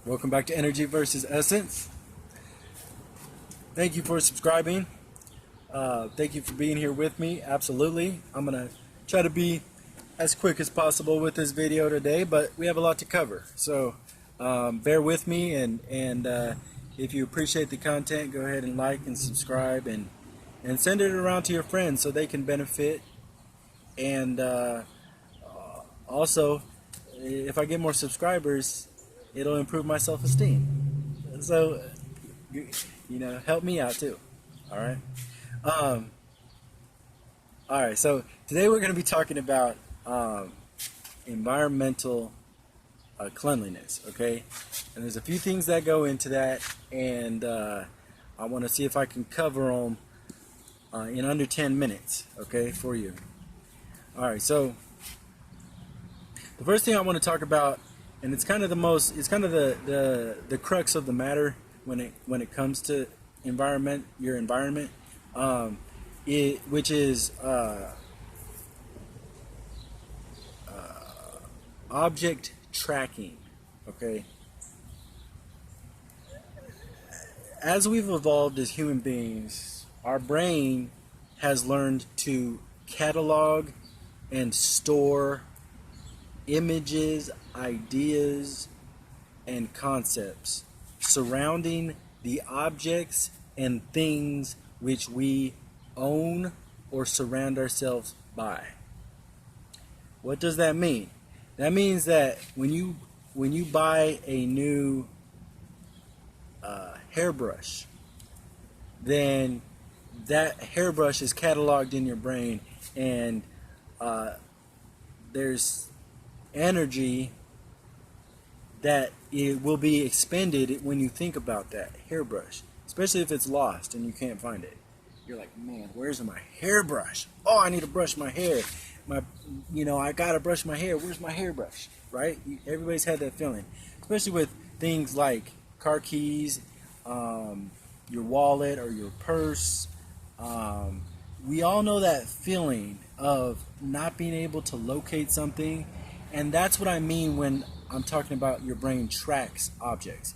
Welcome back to Energy versus Essence. Thank you for subscribing. Thank you for being here with me. Absolutely. I'm going to try to be as quick as possible with this video today, but we have a lot to cover. So bear with me, and if you appreciate the content, go ahead and like and subscribe and send it around to your friends so they can benefit. And also, if I get more subscribers, it'll improve my self-esteem. So, help me out too. All right. All right. So today we're going to be talking about environmental cleanliness. Okay. And there's a few things that go into that, and I want to see if I can cover them in under 10 minutes. Okay, for you. All right. So the first thing I want to talk about, and it's kind of the crux of the matter when it comes to your environment, which is object tracking. Okay, as we've evolved as human beings, our brain has learned to catalog and store images, ideas, and concepts surrounding the objects and things which we own or surround ourselves by. What does that mean? That means that when you buy a new hairbrush, then that hairbrush is cataloged in your brain, and there's energy that it will be expended when you think about that hairbrush, especially if it's lost and you can't find it. You're like, man, where's my hairbrush? Oh, I need to brush my hair. I gotta brush my hair. Where's my hairbrush? Right? Everybody's had that feeling, especially with things like car keys, your wallet or your purse. We all know that feeling of not being able to locate something. And that's what I mean when I'm talking about your brain tracks objects.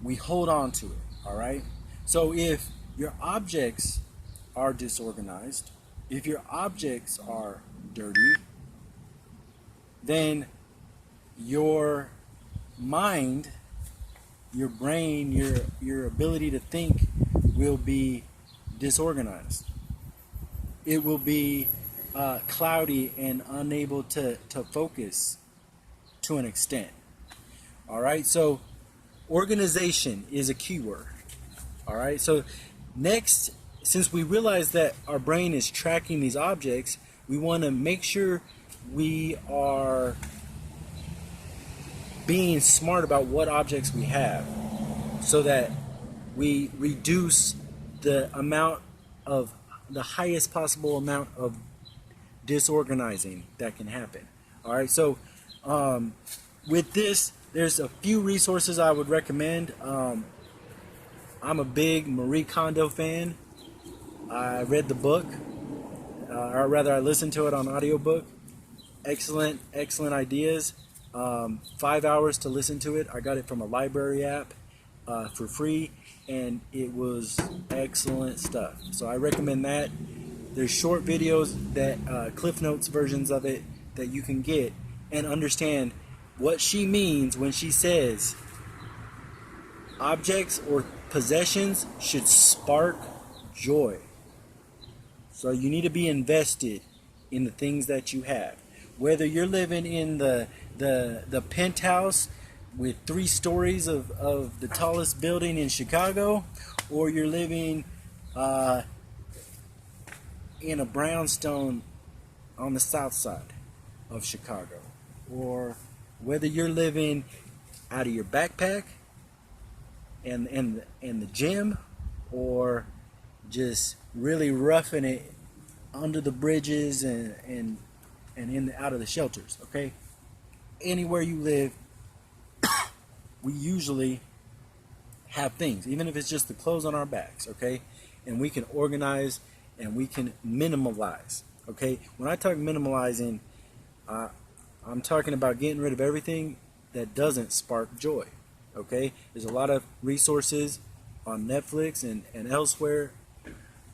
We hold on to it, all right? So if your objects are disorganized, if your objects are dirty, then your mind, your brain, your ability to think will be disorganized. It will be cloudy and unable to focus to an extent. All right, so organization is a key word. All right, so next, since we realize that our brain is tracking these objects, we want to make sure we are being smart about what objects we have so that we reduce the highest possible amount of disorganizing that can happen. All right, so with this, there's a few resources I would recommend. I'm a big Marie Kondo fan. I read the book, or rather I listened to it on audiobook. Excellent ideas. 5 hours to listen to it. I got it from a library app for free, and it was excellent stuff. So I recommend that. There's short videos that Cliff Notes versions of it that you can get and understand what she means when she says objects or possessions should spark joy. So you need to be invested in the things that you have. Whether you're living in the penthouse with 3 stories of the tallest building in Chicago, or you're living in a brownstone on the south side of Chicago, or whether you're living out of your backpack and the gym, or just really roughing it under the bridges and out of the shelters. Okay, anywhere you live, we usually have things, even if it's just the clothes on our backs. Okay, and we can organize and we can minimalize. Okay, when I talk minimalizing, I'm talking about getting rid of everything that doesn't spark joy. Okay, there's a lot of resources on Netflix and elsewhere,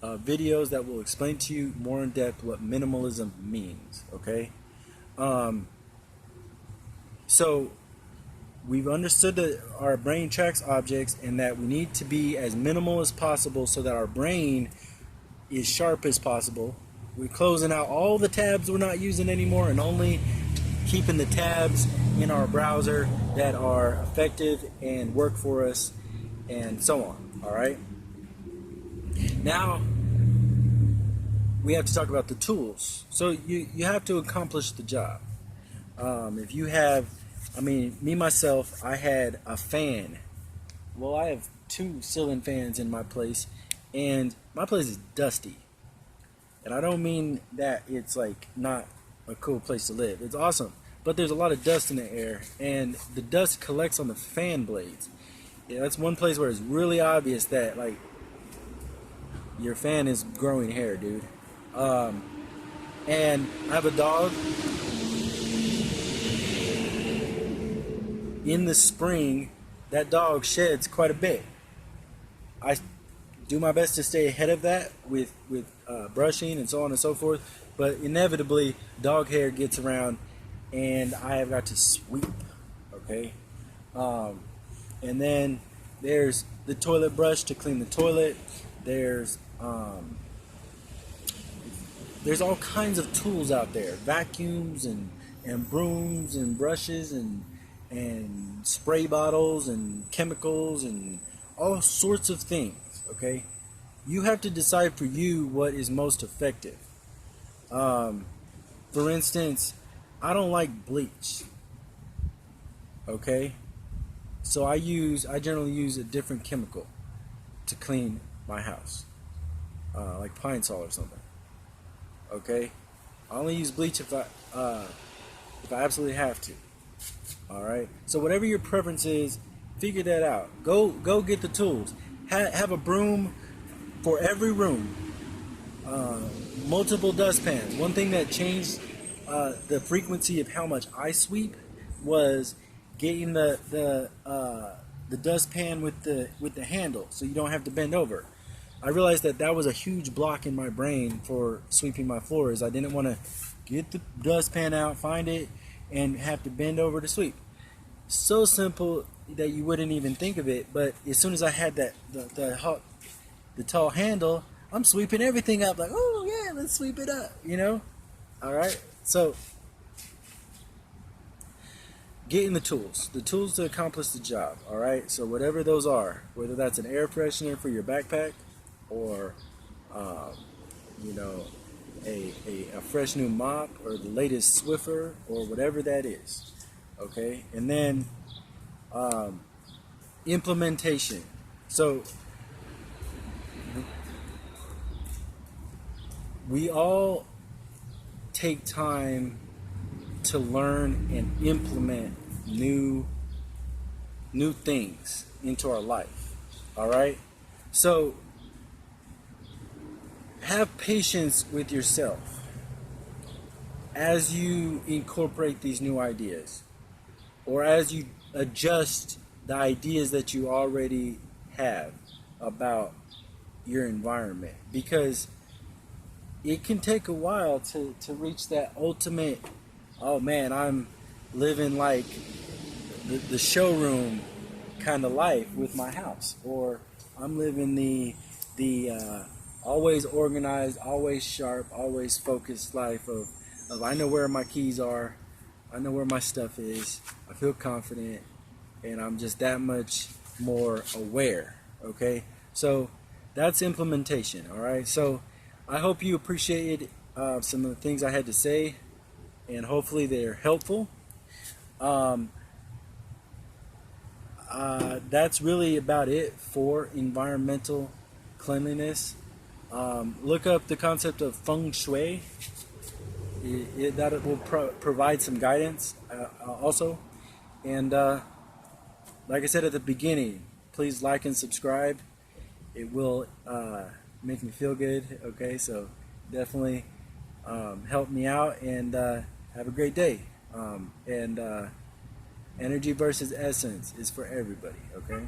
videos that will explain to you more in depth what minimalism means. Okay, so we've understood that our brain tracks objects and that we need to be as minimal as possible so that our brain is sharp as possible. We're closing out all the tabs we're not using anymore and only keeping the tabs in our browser that are effective and work for us, and so on. All right. Now we have to talk about the tools. So you have to accomplish the job. If you have, me myself, I had a fan. Well, I have 2 ceiling fans in my place, and my place is dusty. And I don't mean that it's like not a cool place to live. It's awesome, but there's a lot of dust in the air, and the dust collects on the fan blades. Yeah, that's one place where it's really obvious that like your fan is growing hair, dude. And I have a dog. In the spring, that dog sheds quite a bit. I do my best to stay ahead of that with brushing and so on and so forth, but inevitably dog hair gets around and I have got to sweep. Okay, and then there's the toilet brush to clean the toilet. There's all kinds of tools out there, vacuums and brooms and brushes and spray bottles and chemicals and all sorts of things. Okay, you have to decide for you what is most effective. For instance, I don't like bleach. Okay, so I generally use a different chemical to clean my house, like Pine Sol or something. Okay, I only use bleach if I absolutely have to. All right. So whatever your preference is, figure that out. Go get the tools. Have a broom for every room. Multiple dustpans. One thing that changed the frequency of how much I sweep was getting the dustpan with the handle, so you don't have to bend over. I realized that was a huge block in my brain for sweeping my floors. I didn't want to get the dustpan out, find it, and have to bend over to sweep. So simple that you wouldn't even think of it, but as soon as I had the tall handle, I'm sweeping everything up like, oh yeah, let's sweep it up, All right, so getting the tools to accomplish the job. All right, so whatever those are, whether that's an air freshener for your backpack or a fresh new mop or the latest Swiffer or whatever that is. Okay, and then implementation. So we all take time to learn and implement new things into our life. All right, so have patience with yourself as you incorporate these new ideas, or as you adjust the ideas that you already have about your environment, because it can take a while to reach that ultimate, oh man, I'm living like the showroom kind of life with my house, or I'm living the always organized, always sharp, always focused life of I know where my keys are, I know where my stuff is, I feel confident, and I'm just that much more aware. Okay, so that's implementation. All right, so I hope you appreciated some of the things I had to say, and hopefully they're helpful. That's really about it for environmental cleanliness. Look up the concept of feng shui. That will provide some guidance also. And like I said at the beginning, please like and subscribe. It will make me feel good. Okay, so definitely help me out, and have a great day. Energy versus essence is for everybody, okay?